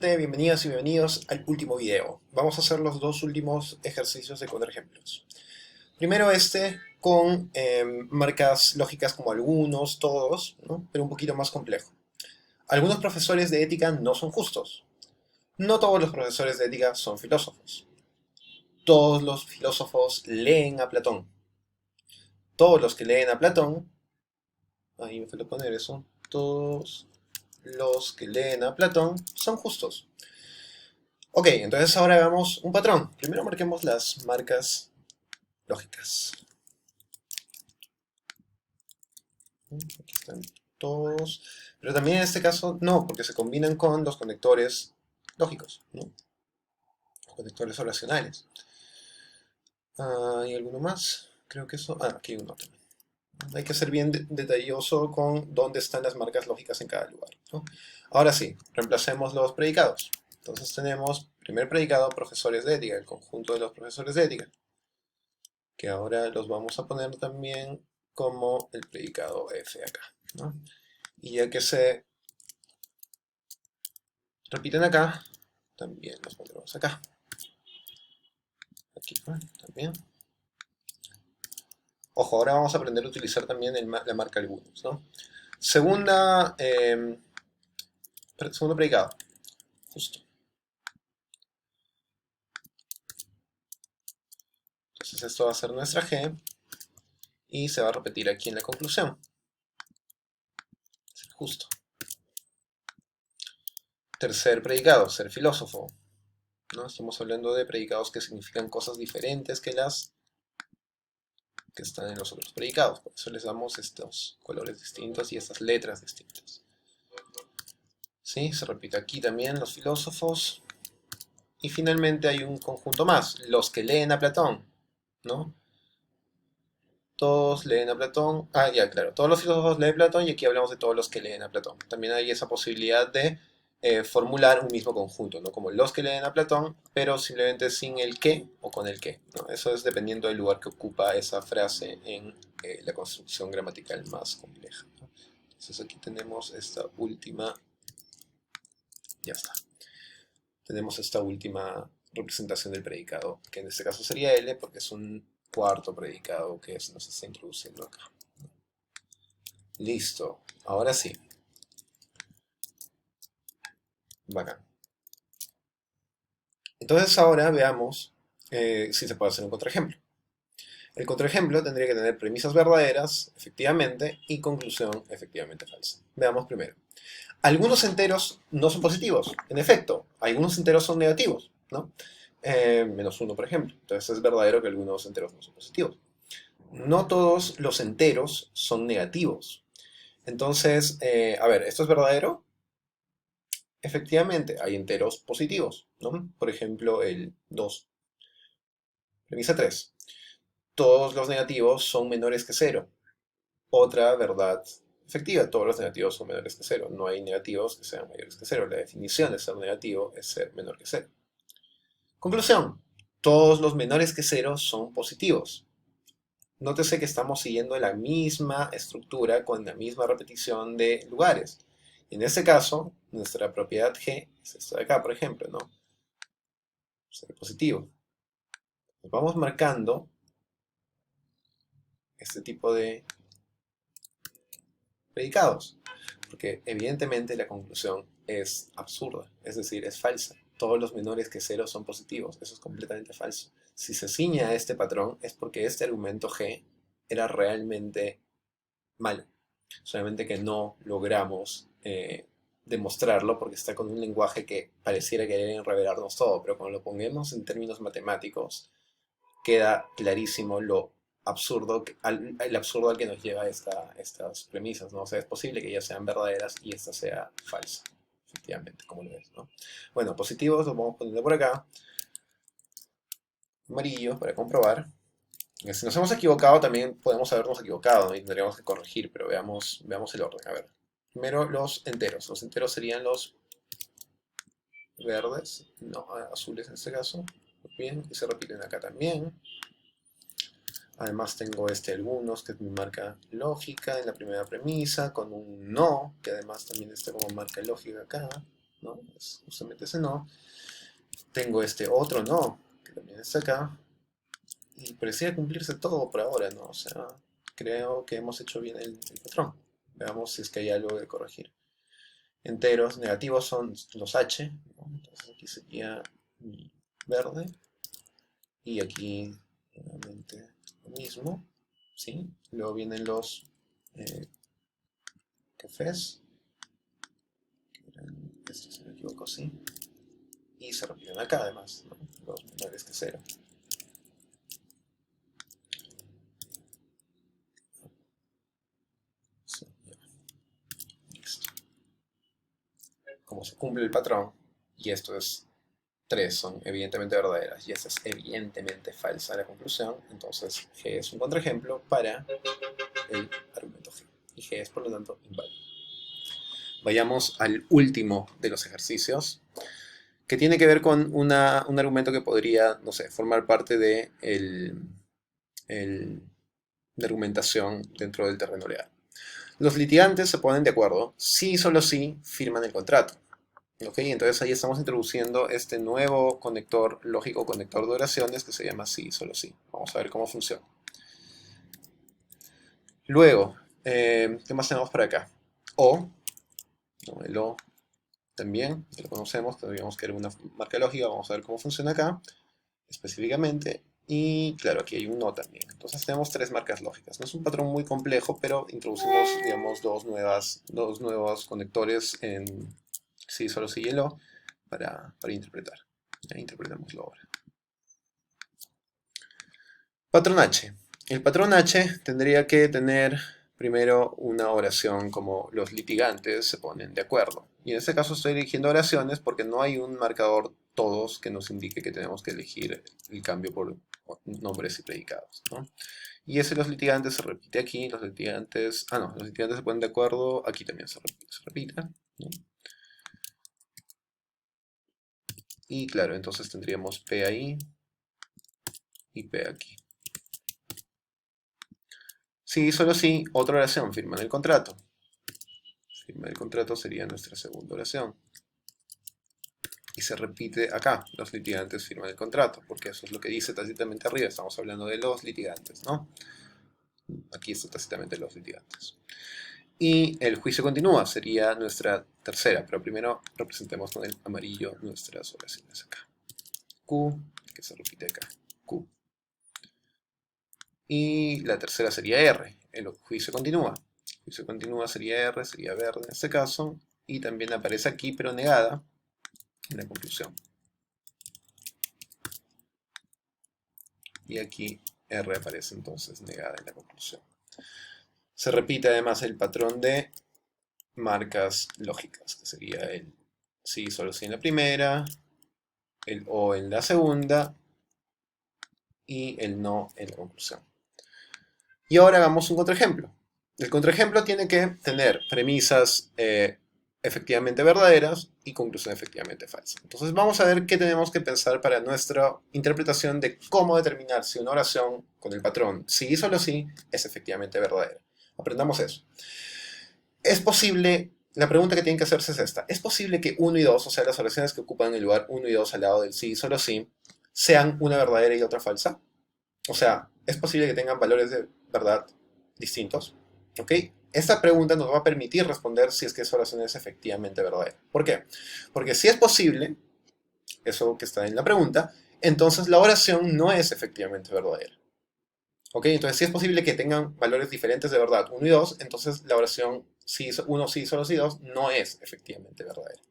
Bienvenidas y bienvenidos al último video. Vamos a hacer los dos últimos ejercicios de contraejemplos. Primero con marcas lógicas como algunos, todos, ¿no? Pero un poquito más complejo. Algunos profesores de ética no son justos. No todos los profesores de ética son filósofos. Todos los filósofos leen a Platón. Todos los que leen a Platón, ahí me falta poner eso, todos los que leen a Platón son justos. Ok, entonces ahora hagamos un patrón. Primero marquemos las marcas lógicas. Aquí están todos. Pero también en este caso no, porque se combinan con los conectores lógicos, ¿no? Los conectores oracionales. ¿Hay alguno más? Creo que eso. Aquí hay uno también. Hay que ser bien detalloso con dónde están las marcas lógicas en cada lugar, ¿no? Ahora sí, reemplacemos los predicados. Entonces tenemos primer predicado, profesores de ética, el conjunto de los profesores de ética, que ahora los vamos a poner también como el predicado F acá, ¿no? Y ya que se repiten acá, también los pondremos acá. Aquí, ¿no? También. Ojo, ahora vamos a aprender a utilizar también la marca algunos, ¿no? Segundo predicado, justo. Entonces esto va a ser nuestra G y se va a repetir aquí en la conclusión. Ser justo. Tercer predicado, ser filósofo, ¿no? Estamos hablando de predicados que significan cosas diferentes que las que están en los otros predicados. Por eso les damos estos colores distintos y estas letras distintas. ¿Sí? Se repite aquí también los filósofos. Y finalmente hay un conjunto más, los que leen a Platón, ¿no? Todos leen a Platón. Ya, claro. Todos los filósofos leen a Platón y aquí hablamos de todos los que leen a Platón. También hay esa posibilidad de formular un mismo conjunto, ¿no? Como los que leen a Platón, pero simplemente sin el qué o con el qué, ¿no? Eso es dependiendo del lugar que ocupa esa frase en la construcción gramatical más compleja, ¿no? Entonces aquí tenemos esta última. Ya está. Tenemos esta última representación del predicado, que en este caso sería L, porque es un cuarto predicado que nos está introduciendo acá. Listo, ahora sí. Bacán. Entonces ahora veamos si se puede hacer un contraejemplo. El contraejemplo tendría que tener premisas verdaderas, efectivamente, y conclusión, efectivamente falsa. Veamos primero. Algunos enteros no son positivos, en efecto, algunos enteros son negativos, ¿no? -1, por ejemplo. Entonces es verdadero que algunos enteros no son positivos. No todos los enteros son negativos. Entonces, a ver, ¿esto es verdadero? Efectivamente, hay enteros positivos, ¿no? Por ejemplo, el 2. Premisa 3. Todos los negativos son menores que cero. Otra verdad efectiva, todos los negativos son menores que cero. No hay negativos que sean mayores que cero. La definición de ser negativo es ser menor que cero. Conclusión. Todos los menores que cero son positivos. Nótese que estamos siguiendo la misma estructura con la misma repetición de lugares. En este caso, nuestra propiedad G es esta de acá, por ejemplo, ¿no? Ser positivo. Nos vamos marcando este tipo de predicados, porque evidentemente la conclusión es absurda, es decir, es falsa. Todos los menores que cero son positivos, eso es completamente falso. Si se ciña a este patrón es porque este argumento G era realmente malo, solamente que no logramos demostrarlo porque está con un lenguaje que pareciera querer revelarnos todo, pero cuando lo pongamos en términos matemáticos queda clarísimo lo absurdo, el absurdo al que nos lleva estas premisas, ¿no? O sea, es posible que ellas sean verdaderas y esta sea falsa, efectivamente, como lo ves, ¿no? Bueno, positivos los vamos poniendo por acá, amarillos para comprobar. Si nos hemos equivocado, también podemos habernos equivocado, ¿no? Y tendríamos que corregir, pero veamos el orden. A ver, primero los enteros. Los enteros serían los verdes, no, azules en este caso. Muy bien, y se repiten acá también. Además tengo algunos, que es mi marca lógica en la primera premisa, con un no, que además también está como marca lógica acá. ¿no? Es justamente ese no. Tengo este otro no, que también está acá. Y parecía cumplirse todo por ahora, ¿no? O sea, creo que hemos hecho bien el patrón. Veamos si es que hay algo de corregir. Enteros negativos son los H, ¿no? Entonces aquí sería mi verde. Y aquí nuevamente lo mismo, ¿sí? Luego vienen los cafés, que eran estos, si no me equivoco, sí. Y se repiten acá además, ¿no? Los menores que cero. Sí, ya, listo. Como se cumple el patrón, y esto es 3 son evidentemente verdaderas, y esta es evidentemente falsa la conclusión, entonces G es un contraejemplo para el argumento G. Y G es por lo tanto inválido. Vayamos al último de los ejercicios, que tiene que ver con un argumento que podría, no sé, formar parte de la argumentación dentro del terreno real. Los litigantes se ponen de acuerdo si y solo si firman el contrato. ¿Ok? Entonces ahí estamos introduciendo este nuevo conector lógico, conector de oraciones que se llama sí y solo sí. Vamos a ver cómo funciona. Luego, ¿qué más tenemos por acá? O, ¿no? El O también, ya lo conocemos, tendríamos que era una marca lógica, vamos a ver cómo funciona acá específicamente. Y claro, aquí hay un no también. Entonces tenemos 3 marcas lógicas. No es un patrón muy complejo, pero introducimos, digamos, dos nuevos conectores en sí, solo sí y el O para interpretar. Ya interpretémoslo ahora. Patrón H. El patrón H tendría que tener primero una oración como los litigantes se ponen de acuerdo. Y en este caso estoy eligiendo oraciones porque no hay un marcador todos que nos indique que tenemos que elegir el cambio por nombres y predicados, ¿no? Y ese los litigantes se repite aquí, los litigantes se ponen de acuerdo, aquí también se repite, ¿no? Y claro, entonces tendríamos P ahí y P aquí. Sí, solo sí, otra oración, firman el contrato. Firma el contrato sería nuestra segunda oración. Y se repite acá, los litigantes firman el contrato, porque eso es lo que dice tácitamente arriba, estamos hablando de los litigantes, ¿no? Aquí está tácitamente los litigantes. Y el juicio continúa, sería nuestra tercera, pero primero representemos con el amarillo nuestras oraciones acá. Q, que se repite acá, Q. Y la tercera sería R, el juicio continúa. El juicio continúa sería R, sería verde en este caso, y también aparece aquí, pero negada, en la conclusión. Y aquí R aparece entonces negada en la conclusión. Se repite además el patrón de marcas lógicas, que sería el sí, solo sí en la primera, el o en la segunda y el no en la conclusión. Y ahora hagamos un contraejemplo. El contraejemplo tiene que tener premisas efectivamente verdaderas y conclusión efectivamente falsa. Entonces vamos a ver qué tenemos que pensar para nuestra interpretación de cómo determinar si una oración con el patrón sí y solo sí es efectivamente verdadera. Aprendamos eso. Es posible, la pregunta que tienen que hacerse es esta, ¿es posible que 1 y 2, o sea, las oraciones que ocupan el lugar 1 y 2 al lado del sí y solo sí, sean una verdadera y otra falsa? O sea, ¿es posible que tengan valores de verdad distintos? ¿Ok? Esta pregunta nos va a permitir responder si es que esa oración es efectivamente verdadera. ¿Por qué? Porque si es posible, eso que está en la pregunta, entonces la oración no es efectivamente verdadera. ¿Ok? Entonces, si es posible que tengan valores diferentes de verdad, 1 y 2, entonces la oración 1 sí, solo sí, 2 no es efectivamente verdadera.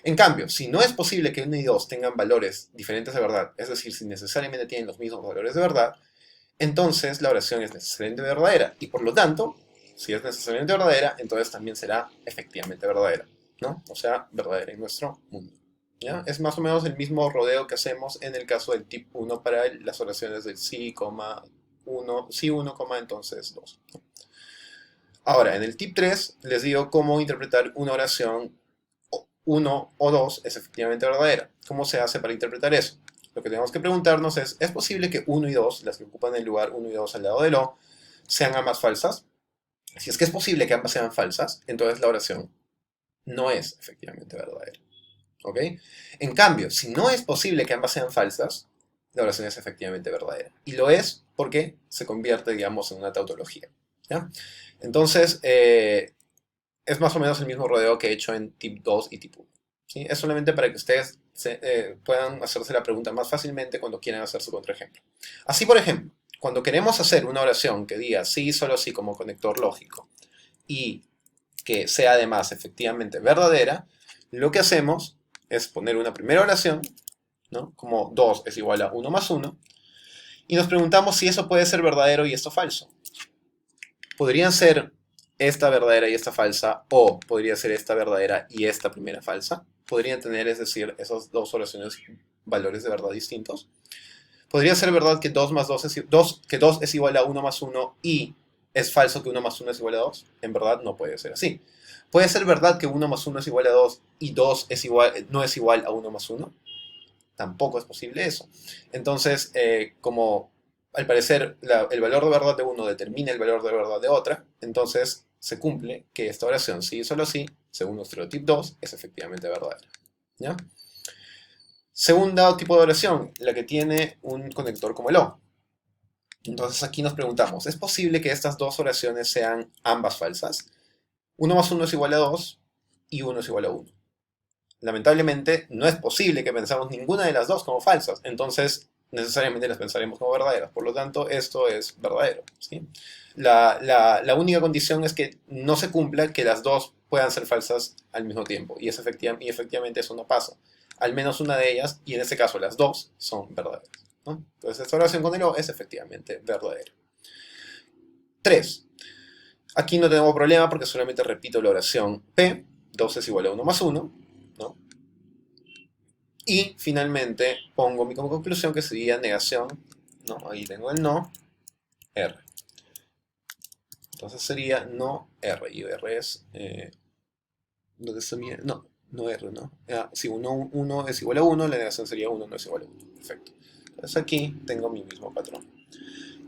En cambio, si no es posible que 1 y 2 tengan valores diferentes de verdad, es decir, si necesariamente tienen los mismos valores de verdad, entonces la oración es necesariamente verdadera. Y por lo tanto, si es necesariamente verdadera, entonces también será efectivamente verdadera, ¿no? O sea, verdadera en nuestro mundo. ¿Ya? Es más o menos el mismo rodeo que hacemos en el caso del tip 1 para las oraciones del sí, 1, sí 1, entonces 2. Ahora, en el tip 3 les digo cómo interpretar una oración 1 o 2 es efectivamente verdadera. ¿Cómo se hace para interpretar eso? Lo que tenemos que preguntarnos ¿es posible que 1 y 2, las que ocupan el lugar 1 y 2 al lado del O, sean ambas falsas? Si es que es posible que ambas sean falsas, entonces la oración no es efectivamente verdadera. ¿Ok? En cambio, si no es posible que ambas sean falsas, la oración es efectivamente verdadera. Y lo es porque se convierte, digamos, en una tautología. ¿Ya? Entonces, es más o menos el mismo rodeo que he hecho en tip 2 y tip 1. ¿Sí? Es solamente para que ustedes puedan hacerse la pregunta más fácilmente cuando quieran hacer su contraejemplo. Así, por ejemplo, cuando queremos hacer una oración que diga sí, solo sí como conector lógico y que sea además efectivamente verdadera, lo que hacemos es poner una primera oración, ¿no? Como 2 es igual a 1 más 1, y nos preguntamos si eso puede ser verdadero y esto falso. Podrían ser esta verdadera y esta falsa, o podría ser esta verdadera y esta primera falsa. Podrían tener, es decir, esas dos oraciones valores de verdad distintos. Podría ser verdad que 2 más 2 es, 2, que 2 es igual a 1 más 1 y es falso que 1 más 1 es igual a 2. En verdad no puede ser así. Puede ser verdad que 1 más 1 es igual a 2 y 2 es igual, no es igual a 1 más 1. Tampoco es posible eso. Entonces, como al parecer el valor de verdad de uno determina el valor de verdad de otra, entonces se cumple que esta oración sí y solo sí, según nuestro tip 2, es efectivamente verdadera. ¿Ya? Segundo tipo de oración, la que tiene un conector como el O. Entonces aquí nos preguntamos, ¿es posible que estas dos oraciones sean ambas falsas? 1 más 1 es igual a 2 y 1 es igual a 1. Lamentablemente, no es posible que pensamos ninguna de las dos como falsas, entonces necesariamente las pensaremos como verdaderas. Por lo tanto, esto es verdadero. ¿Sí? La única condición es que no se cumpla que las dos puedan ser falsas al mismo tiempo, y efectivamente eso no pasa. Al menos una de ellas, y en este caso las dos, son verdaderas. ¿No? Entonces, esta oración con el O es efectivamente verdadera. 3. Aquí no tenemos problema porque solamente repito la oración P, 2 es igual a 1 más 1, ¿no? Y finalmente pongo mi conclusión que sería negación, ¿no? Ahí tengo el no, R. Entonces sería no R, y R es, ¿dónde está mi? No, no R, ¿no? Si 1 es igual a 1, la negación sería 1 no es igual a 1. Perfecto. Entonces aquí tengo mi mismo patrón.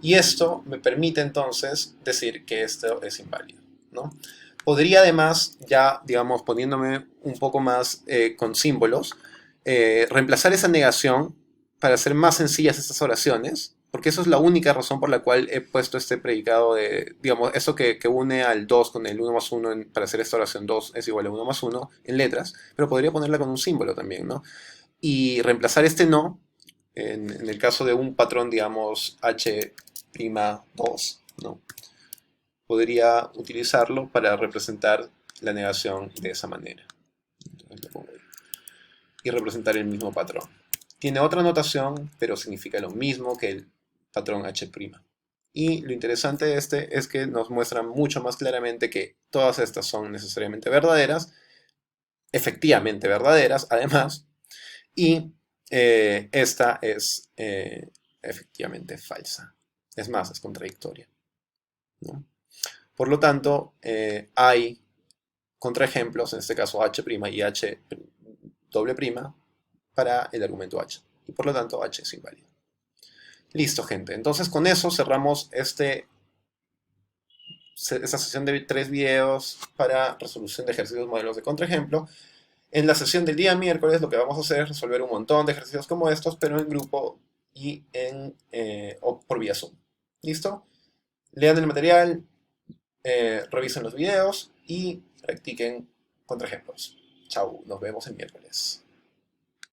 Y esto me permite entonces decir que esto es inválido, ¿no? Podría además, ya digamos poniéndome un poco más con símbolos, reemplazar esa negación para hacer más sencillas estas oraciones, porque eso es la única razón por la cual he puesto este predicado de, digamos, eso que une al 2 con el 1 más 1 para hacer esta oración 2 es igual a 1 más 1 en letras, pero podría ponerla con un símbolo también, ¿no? Y reemplazar este no, en el caso de un patrón, digamos, H'2, ¿no? Podría utilizarlo para representar la negación de esa manera. Entonces lo pongo ahí. Y representar el mismo patrón. Tiene otra notación, pero significa lo mismo que el patrón H'. Y lo interesante de este es que nos muestra mucho más claramente que todas estas son necesariamente verdaderas, efectivamente verdaderas, además, y esta es efectivamente falsa. Es más, es contradictoria, ¿no? Por lo tanto, hay contraejemplos, en este caso H' y H doble prima, para el argumento H. Y por lo tanto, H es inválido. Listo, gente. Entonces, con eso cerramos esta sesión de 3 videos para resolución de ejercicios modelos de contraejemplo. En la sesión del día miércoles lo que vamos a hacer es resolver un montón de ejercicios como estos, pero en grupo y o por vía Zoom. ¿Listo? Lean el material, revisen los videos y practiquen contraejemplos. Chau, nos vemos el miércoles.